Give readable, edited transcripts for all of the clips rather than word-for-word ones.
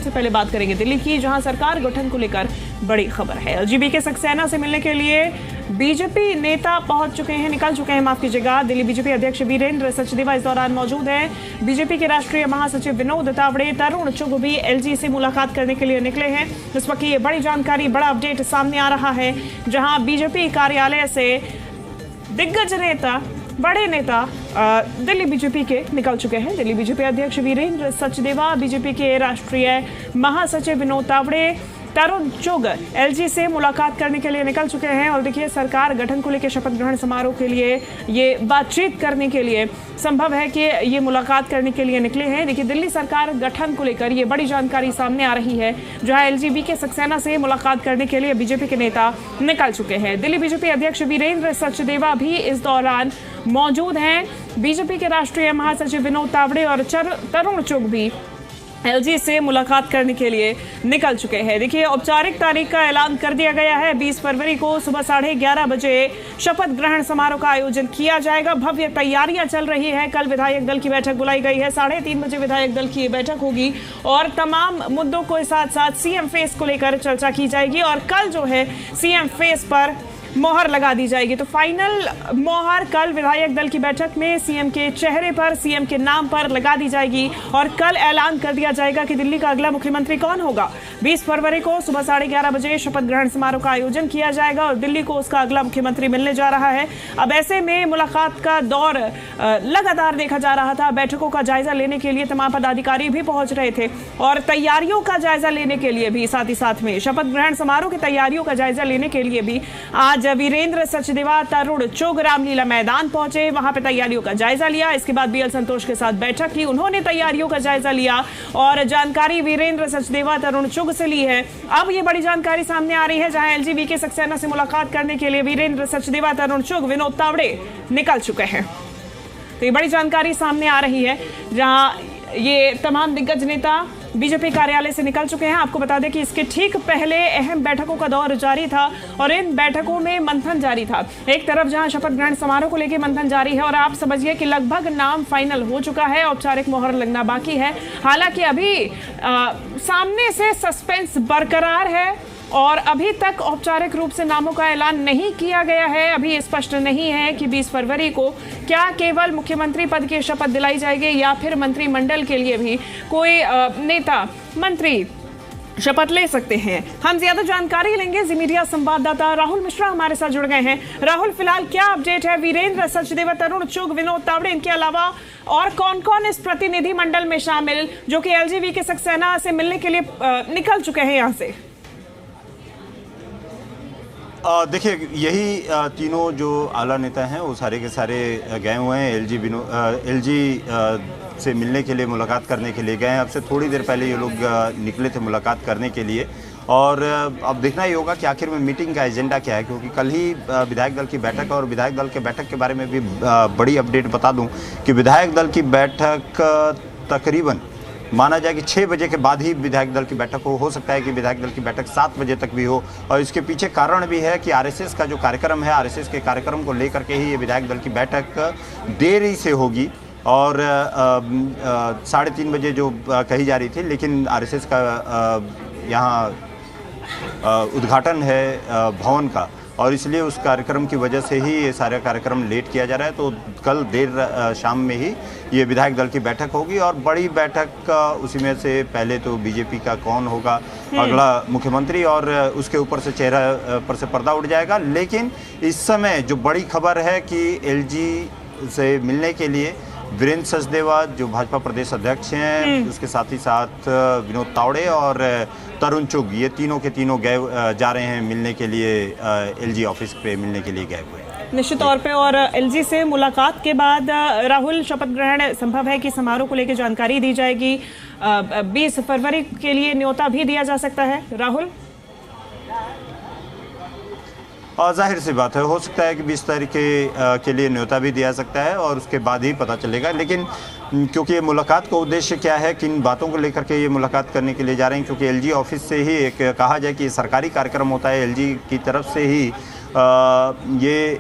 सबसे पहले बात करेंगे दिल्ली की, जहां सरकार गठन को लेकर बड़ी खबर है। एलजीबी के सक्सेना से मिलने के लिए बीजेपी नेता निकल चुके हैं, माफ कीजिएगा। दिल्ली बीजेपी अध्यक्ष वीरेंद्र सचदेवा इस दौरान मौजूद हैं। बीजेपी के राष्ट्रीय महासचिव विनोद तावड़े, तरुण चुग भी एलजी से मुलाकात करने के लिए निकले हैं। इस वक्त ये बड़ी जानकारी, बड़ा अपडेट सामने आ रहा है, जहां बीजेपी कार्यालय से दिग्गज नेता, बड़े नेता दिल्ली बीजेपी के निकल चुके हैं। दिल्ली बीजेपी अध्यक्ष वीरेंद्र सचदेवा, बीजेपी के राष्ट्रीय महासचिव विनोद तावड़े, तरुण चुग एलजी से मुलाकात करने के लिए निकल चुके हैं। और देखिए, सरकार गठन को लेकर शपथ ग्रहण समारोह के लिए, ये बातचीत करने के लिए संभव है कि ये मुलाकात करने के लिए निकले हैं। देखिए, दिल्ली सरकार गठन को लेकर ये बड़ी जानकारी सामने आ रही है, जहां एलजीबी के सक्सेना से मुलाकात करने के लिए बीजेपी के नेता निकल चुके हैं। दिल्ली बीजेपी अध्यक्ष वीरेंद्र सचदेवा भी इस दौरान मौजूद हैं। बीजेपी के राष्ट्रीय महासचिव विनोद तावड़े और तरुण चुग भी एलजी से मुलाकात करने के लिए निकल चुके हैं। देखिए, औपचारिक तारीख का ऐलान कर दिया गया है। 20 फरवरी को सुबह 11:30 बजे शपथ ग्रहण समारोह का आयोजन किया जाएगा। भव्य तैयारियां चल रही है। कल विधायक दल की बैठक बुलाई गई है। 3:30 बजे विधायक दल की ये बैठक होगी और तमाम मुद्दों को साथ साथ सीएम फेस को लेकर चर्चा की जाएगी। और कल जो है सीएम फेस पर मोहर लगा दी जाएगी। तो फाइनल मोहर कल विधायक दल की बैठक में सीएम के चेहरे पर, सीएम के नाम पर लगा दी जाएगी और कल ऐलान कर दिया जाएगा कि दिल्ली का अगला मुख्यमंत्री कौन होगा। 20 फरवरी को सुबह 11:30 बजे शपथ ग्रहण समारोह का आयोजन किया जाएगा और दिल्ली को उसका अगला मुख्यमंत्री मिलने जा रहा है। अब ऐसे में मुलाकात का दौर लगातार देखा जा रहा था। बैठकों का जायजा लेने के लिए तमाम पदाधिकारी भी पहुंच रहे थे और तैयारियों का जायजा लेने के लिए भी, साथ ही साथ में शपथ ग्रहण समारोह की तैयारियों का जायजा लेने के लिए भी आज वीरेंद्र सचदेवा, तरुण चुग रामलीला मैदान पहुंचे। वहां पे तैयारियों का जायजा लिया। इसके बाद बीएल संतोष के साथ बैठक की, उन्होंने तैयारियों का जायजा लिया और जानकारी वीरेंद्र सचदेवा, तरुण चुग से ली है। अब ये बड़ी जानकारी सामने आ रही है, जहां एलजीबी के सक्सेना से मुलाकात करने के लिए वीरेंद्र सचदेवा, तरुण चुग, विनोद तावड़े निकल चुके हैं। तो ये बड़ी जानकारी सामने आ रही है, जहां ये तमाम दिग्गज नेता बीजेपी कार्यालय से निकल चुके हैं। आपको बता दें कि इसके ठीक पहले अहम बैठकों का दौर जारी था और इन बैठकों में मंथन जारी था। एक तरफ जहां शपथ ग्रहण समारोह को लेकर मंथन जारी है और आप समझिए कि लगभग नाम फाइनल हो चुका है, औपचारिक मोहर लगना बाकी है। हालांकि अभी सामने से सस्पेंस बरकरार है और अभी तक औपचारिक रूप से नामों का ऐलान नहीं किया गया है। अभी स्पष्ट नहीं है कि 20 फरवरी को क्या केवल मुख्यमंत्री पद की शपथ दिलाई जाएगी या फिर मंत्रिमंडल के लिए भी कोई नेता, मंत्री शपथ ले सकते हैं। हम ज्यादा जानकारी लेंगे। जी मीडिया संवाददाता राहुल मिश्रा हमारे साथ जुड़ गए हैं। राहुल, फिलहाल क्या अपडेट है? वीरेंद्र सचदेवा, तरुण चुग, विनोद तावड़े, इनके अलावा और कौन कौन इस प्रतिनिधि मंडल में शामिल जो कि एलजीबी के सक्सेना से मिलने के लिए निकल चुके हैं यहाँ से? देखिए, यही तीनों जो आला नेता हैं वो सारे के सारे गए हुए हैं। एलजी से मिलने के लिए, मुलाकात करने के लिए गए हैं। अब से थोड़ी देर पहले ये लोग निकले थे मुलाकात करने के लिए और अब देखना ही होगा कि आखिर में मीटिंग का एजेंडा क्या है, क्योंकि कल ही विधायक दल की बैठक और विधायक दल के बैठक के बारे में भी बड़ी अपडेट बता दूं कि विधायक दल की बैठक तकरीबन माना जाए कि 6 बजे के बाद ही विधायक दल की बैठक हो सकता है कि विधायक दल की बैठक 7 बजे तक भी हो। और इसके पीछे कारण भी है कि आरएसएस का जो कार्यक्रम है, आरएसएस के कार्यक्रम को लेकर के ही ये विधायक दल की बैठक देरी से होगी और 3:30 बजे जो कही जा रही थी, लेकिन आरएसएस का यहाँ उद्घाटन है भवन का और इसलिए उस कार्यक्रम की वजह से ही ये सारा कार्यक्रम लेट किया जा रहा है। तो कल देर शाम में ही ये विधायक दल की बैठक होगी और बड़ी बैठक उसी में से पहले तो बीजेपी का कौन होगा अगला मुख्यमंत्री और उसके ऊपर से चेहरा पर से पर्दा उठ जाएगा। लेकिन इस समय जो बड़ी खबर है कि एलजी से मिलने के लिए वीरेंद्र सचदेवा जो भाजपा प्रदेश अध्यक्ष हैं, उसके साथ ही साथ विनोद तावड़े और तरुण चुग, ये तीनों के तीनों जा रहे हैं मिलने के लिए, एलजी ऑफिस पे मिलने के लिए गए हुए हैं निश्चित तौर पे। और एलजी से मुलाकात के बाद राहुल, शपथ ग्रहण संभव है कि समारोह को लेकर जानकारी दी जाएगी। 20 फरवरी के लिए न्योता भी दिया जा सकता है राहुल? जाहिर सी बात है, हो सकता है कि 20 तारीख के लिए न्योता भी दिया सकता है और उसके बाद ही पता चलेगा। लेकिन क्योंकि ये मुलाकात का उद्देश्य क्या है, किन बातों को लेकर के ये मुलाकात करने के लिए जा रहे हैं, क्योंकि एलजी ऑफिस से ही एक कहा जाए कि सरकारी कार्यक्रम होता है, एलजी की तरफ से ही ये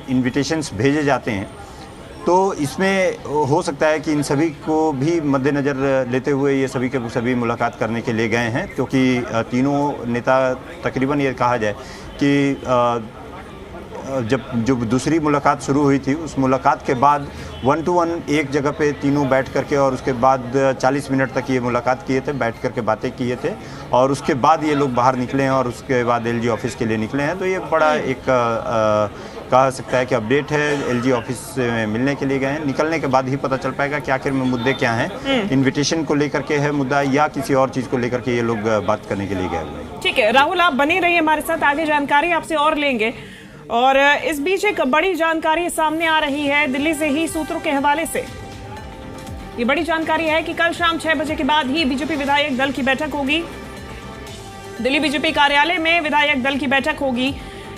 इन्विटेशंस भेजे जाते हैं। तो इसमें हो सकता है कि इन सभी को भी मद्देनज़र लेते हुए ये सभी के सभी मुलाकात करने के लिए गए हैं, क्योंकि तीनों नेता तकरीबन ये कहा जाए कि जब दूसरी मुलाकात शुरू हुई थी, उस मुलाकात के बाद 1 to 1 एक जगह पे तीनों बैठ करके और उसके बाद 40 मिनट तक ये मुलाकात किए थे, बैठ करके बातें किए थे और उसके बाद ये लोग बाहर निकले हैं और उसके बाद एलजी ऑफिस के लिए निकले हैं। तो ये बड़ा एक कहा सकता है कि अपडेट है। एलजी ऑफिस में मिलने के लिए गए हैं, निकलने के बाद ही पता चल पाएगा कि आखिर में मुद्दे क्या हैं। इन्विटेशन को लेकर के है मुद्दा या किसी और चीज़ को लेकर के ये लोग बात करने के लिए गए हुए हैं। ठीक है राहुल, आप बने रहिए हमारे साथ, आगे जानकारी आपसे और लेंगे। और इस बीच एक बड़ी जानकारी सामने आ रही है दिल्ली से ही सूत्रों के हवाले से। ये बड़ी जानकारी है कि कल शाम 6 बजे के बाद ही बीजेपी विधायक दल की बैठक होगी। दिल्ली बीजेपी कार्यालय में विधायक दल की बैठक होगी।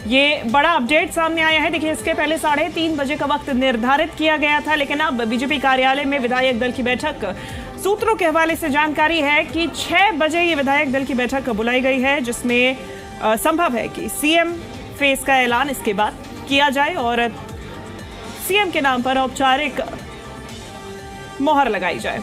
ये बड़ा अपडेट सामने आया है। देखिए, इसके पहले 3:30 बजे का वक्त निर्धारित किया गया था, लेकिन अब बीजेपी कार्यालय में विधायक दल की बैठक, सूत्रों के हवाले से जानकारी है कि 6 बजे ये विधायक दल की बैठक बुलाई गई है, जिसमें संभव है कि सीएम फेस का ऐलान इसके बाद किया जाए और सीएम के नाम पर औपचारिक मोहर लगाई जाए।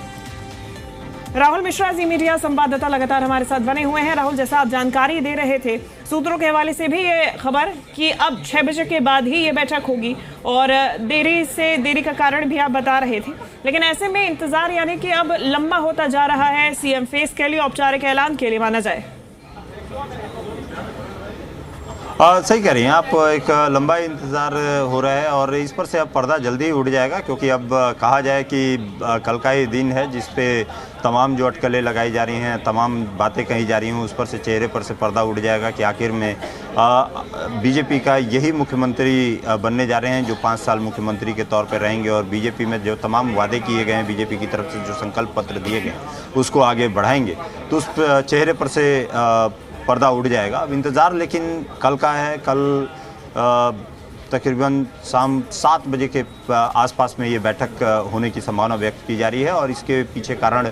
राहुल मिश्रा जी मीडिया संवाददाता लगातार हमारे साथ बने हुए हैं। राहुल, जैसा आप जानकारी दे रहे थे, सूत्रों के हवाले से भी ये खबर कि अब 6 बजे के बाद ही ये बैठक होगी और देरी का कारण भी आप बता रहे थे, लेकिन ऐसे में इंतजार यानी कि अब लंबा होता जा रहा है सीएम फेस के लिए, औपचारिक ऐलान के लिए माना जाए। सही कह रही हैं आप, एक लंबा इंतज़ार हो रहा है और इस पर से अब पर्दा जल्दी ही उड़ जाएगा, क्योंकि अब कहा जाए कि कल का ही दिन है जिस पे तमाम जो अटकलें लगाई जा रही हैं, तमाम बातें कही जा रही हैं, उस पर से चेहरे पर से पर्दा उड़ जाएगा कि आखिर में बीजेपी का यही मुख्यमंत्री बनने जा रहे हैं जो 5 साल मुख्यमंत्री के तौर पर रहेंगे और बीजेपी में जो तमाम वादे किए गए हैं, बीजेपी की तरफ से जो संकल्प पत्र दिए गए उसको आगे बढ़ाएंगे। तो उस चेहरे पर से पर्दा उड़ जाएगा। अब इंतज़ार लेकिन कल का है। कल तकरीबन शाम 7 बजे के आसपास में ये बैठक होने की संभावना व्यक्त की जा रही है और इसके पीछे कारण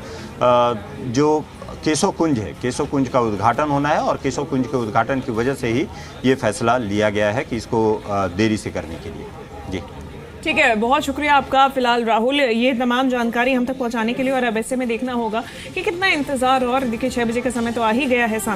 जो केशव कुंज है, केशव कुंज का उद्घाटन होना है और केशव कुंज के उद्घाटन की वजह से ही ये फैसला लिया गया है कि इसको देरी से करने के लिए। जी ठीक है, बहुत शुक्रिया आपका फिलहाल राहुल, ये तमाम जानकारी हम तक पहुंचाने के लिए। और अब ऐसे में देखना होगा कि कितना इंतजार, और देखिए 6 बजे का समय तो आ ही गया है सामने।